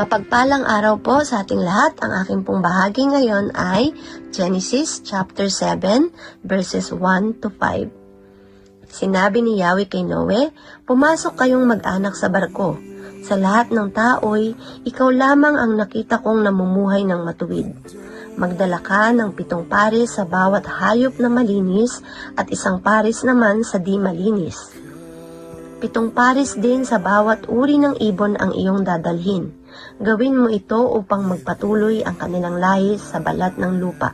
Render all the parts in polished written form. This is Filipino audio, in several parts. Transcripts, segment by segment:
Mapagpalang araw po sa ating lahat. Ang aking pong bahagi ngayon ay Genesis chapter 7 verses 1 to 5. Sinabi ni Yahweh kay Noe, "Pumasok kayong mag-anak sa barko. Sa lahat ng tao'y ikaw lamang ang nakita kong namumuhay ng matuwid. Magdala ka ng 7 pares sa bawat hayop na malinis at 1 pares naman sa di malinis. 7 pares din sa bawat uri ng ibon ang iyong dadalhin. Gawin mo ito upang magpatuloy ang kanilang lahi sa balat ng lupa.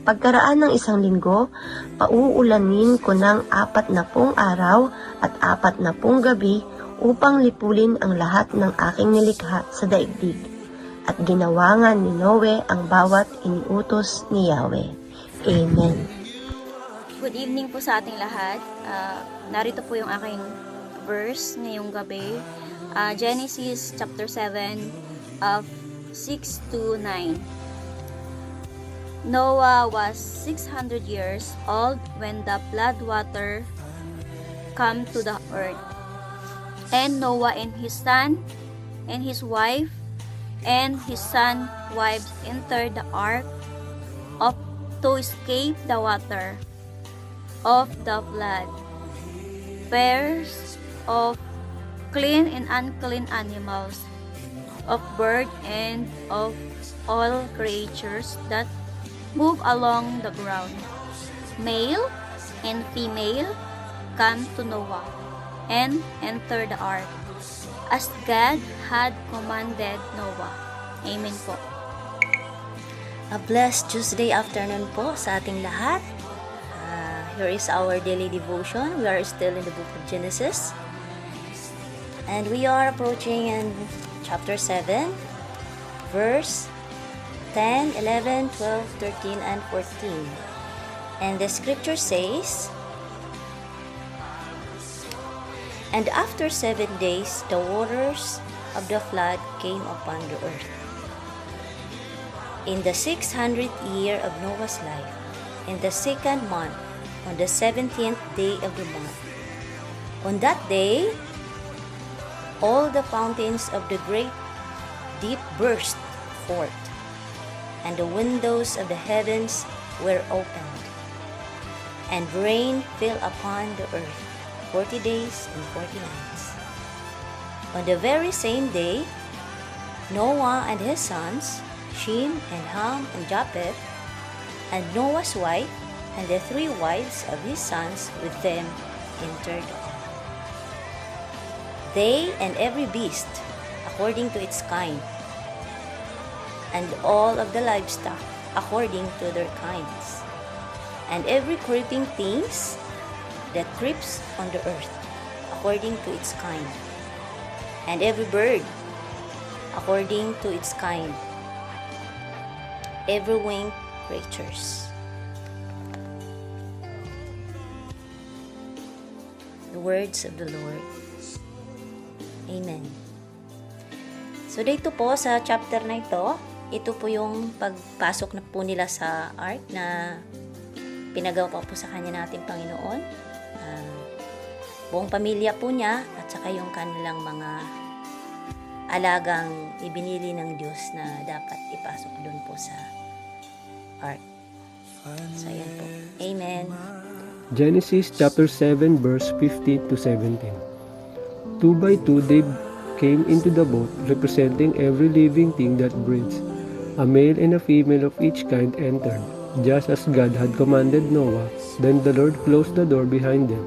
Pagkaraan ng 1 linggo, pauulanin ko ng 40 araw at 40 gabi upang lipulin ang lahat ng aking nilikha sa daigdig." At ginawa nga ni Noe ang bawat iniutos ni Yahweh. Amen. Good evening po sa ating lahat. Narito po yung aking verse ngayong gabi. Genesis chapter 7 of 6 to 9. Noah was 600 years old when the flood water came to the earth. And Noah and his son and his wife and his son's wives entered the ark to escape the water of the flood. Pairs of clean and unclean animals, of bird and of all creatures that move along the ground, male and female, come to Noah and enter the ark, as God had commanded Noah. Amen po. A blessed Tuesday afternoon po sa ating lahat. Here is our daily devotion. We are still in the book of Genesis. And we are approaching in chapter 7, verse 10, 11, 12, 13, and 14. And the scripture says, "And after 7 days, the waters of the flood came upon the earth. In the 600th year of Noah's life, in the 2nd month, on the 17th day of the month. On that day, all the fountains of the great deep burst forth, and the windows of the heavens were opened, and rain fell upon the earth 40 days and 40 nights. On the very same day, Noah and his sons, Shem and Ham and Japheth, and Noah's wife, and the 3 wives of his sons with them entered the ark. They and every beast according to its kind, and all of the livestock according to their kinds, and every creeping things that creeps on the earth according to its kind, and every bird according to its kind, every winged creatures." The words of the Lord. Amen. So dito po sa chapter na ito po yung pagpasok na po nila sa ark na pinagawa po sa kanya nating Panginoon. Buong pamilya po niya at saka yung kanilang mga alagang ibinili ng Diyos na dapat ipasok doon po sa ark. So ayan po. Amen. Genesis chapter 7 verse 15 to 17. 2 by 2 they came into the boat, representing every living thing that breathes. A male and a female of each kind entered, just as God had commanded Noah. Then the Lord closed the door behind them.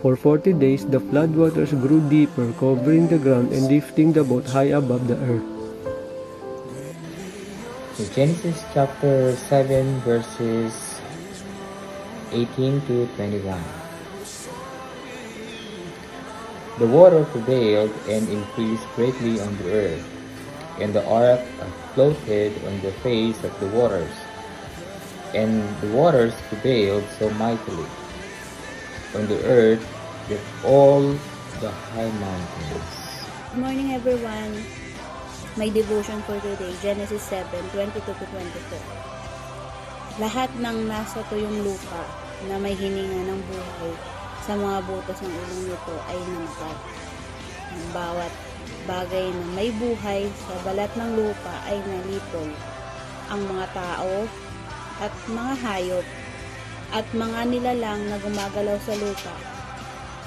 For 40 days the flood waters grew deeper, covering the ground and lifting the boat high above the earth. So Genesis chapter 7 verses 18 to 21. The water prevailed and increased greatly on the earth, and the ark floated on the face of the waters, and the waters prevailed so mightily on the earth that all the high mountains. Good morning everyone. My devotion for today, Genesis 7, 22 to 24. Lahat ng nasa tuyong lupa na may hininga ng buhay sa mga butas ng ulong nito ay namatay. ng bawat bagay na may buhay sa balat ng lupa ay nalitol. Ang mga tao at mga hayop at mga nilalang na gumagalaw sa lupa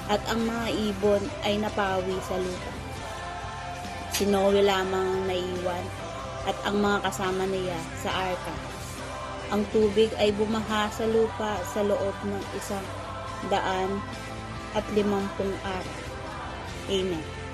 at ang mga ibon ay napawi sa lupa. Si Noe lamang ang naiwan at ang mga kasama niya sa arka. Ang tubig ay bumaha sa lupa sa loob ng 150 araw. Amen.